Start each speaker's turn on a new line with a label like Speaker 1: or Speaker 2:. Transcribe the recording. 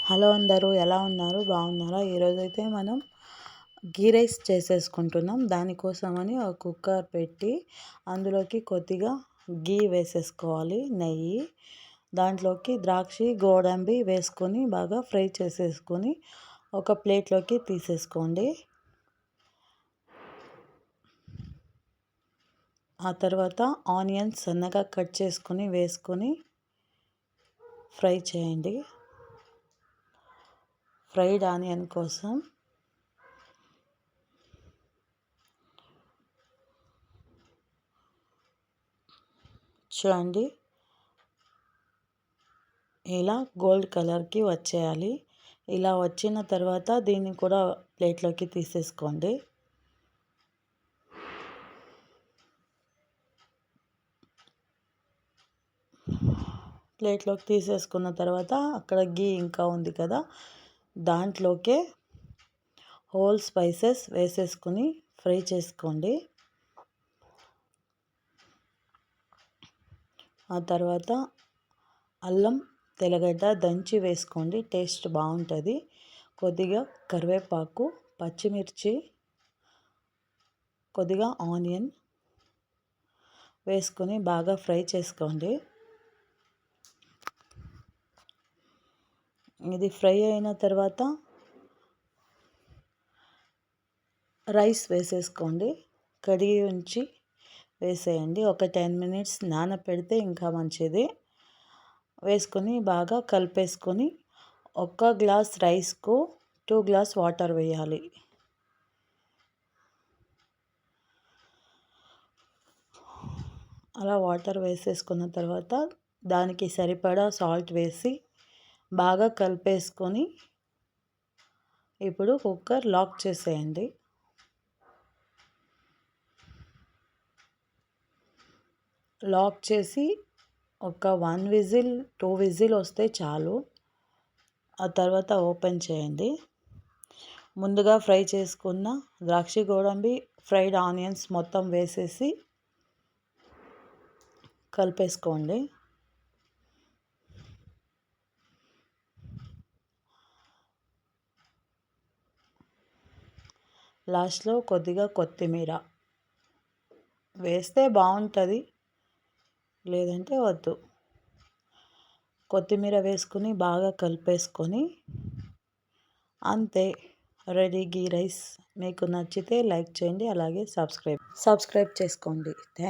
Speaker 1: Hello అందరూ ఎలా ఉన్నారు? బాగున్నారా? ఈరోజైతే మనం గీ రైస్ చేసేసుకుంటున్నాం. దానికోసమని ఒక కుక్కర్ పెట్టి అందులోకి కొద్దిగా గీ వేసేసుకోవాలి, నెయ్యి. దాంట్లోకి ద్రాక్షి, గోడంబి వేసుకొని బాగా ఫ్రై చేసేసుకొని ఒక ప్లేట్లోకి తీసేసుకోండి. ఆ తర్వాత ఆనియన్స్ సన్నగా కట్ చేసుకొని వేసుకొని ఫ్రై చేయండి. ఫ్రైడ్ ఆనియన్ కోసం చూడండి, ఇలా గోల్డ్ కలర్కి వచ్చేయాలి. ఇలా వచ్చిన తర్వాత దీన్ని కూడా ప్లేట్లోకి తీసేసుకోండి. ప్లేట్లోకి తీసేసుకున్న తర్వాత అక్కడ గీ ఇంకా ఉంది కదా, దాంట్లోకే హోల్ స్పైసెస్ వేసేసుకొని ఫ్రై చేసుకోండి. ఆ తర్వాత అల్లం తెల్లగడ్డ దంచి వేసుకోండి, టేస్ట్ బాగుంటుంది. కొద్దిగా కరివేపాకు, పచ్చిమిర్చి, కొద్దిగా ఆనియన్ వేసుకొని బాగా ఫ్రై చేసుకోండి. ఇది ఫ్రై అయిన తర్వాత రైస్ వేసేసుకోండి. కడిగి ఉంచి వేసేయండి. ఒక 10 మినిట్స్ నానపెడితే ఇంకా మంచిది. వేసుకొని బాగా కలిపేసుకొని 1 గ్లాస్ రైస్కు 2 గ్లాస్ వాటర్ వేయాలి. అలా వాటర్ వేసేసుకున్న తర్వాత దానికి సరిపడా సాల్ట్ వేసి బాగా కలిపేసుకొని ఇప్పుడు కుక్కర్ లాక్ చేసేయండి. లాక్ చేసి ఒక 1 విజిల్ 2 విజిల్ వస్తే చాలు. ఆ తర్వాత ఓపెన్ చేయండి. ముందుగా ఫ్రై చేసుకున్న ద్రాక్షి, గోడంబి, ఫ్రైడ్ ఆనియన్స్ మొత్తం వేసేసి కలిపేసుకోండి. లాస్ట్లో కొద్దిగా కొత్తిమీర వేస్తే బాగుంటుంది, లేదంటే వద్దు. కొత్తిమీర వేసుకొని బాగా కలిపేసుకొని అంతే, రెడీ గీ రైస్. మీకు నచ్చితే లైక్ చేయండి, అలాగే సబ్స్క్రైబ్ చేసుకోండి. థ్యాంక్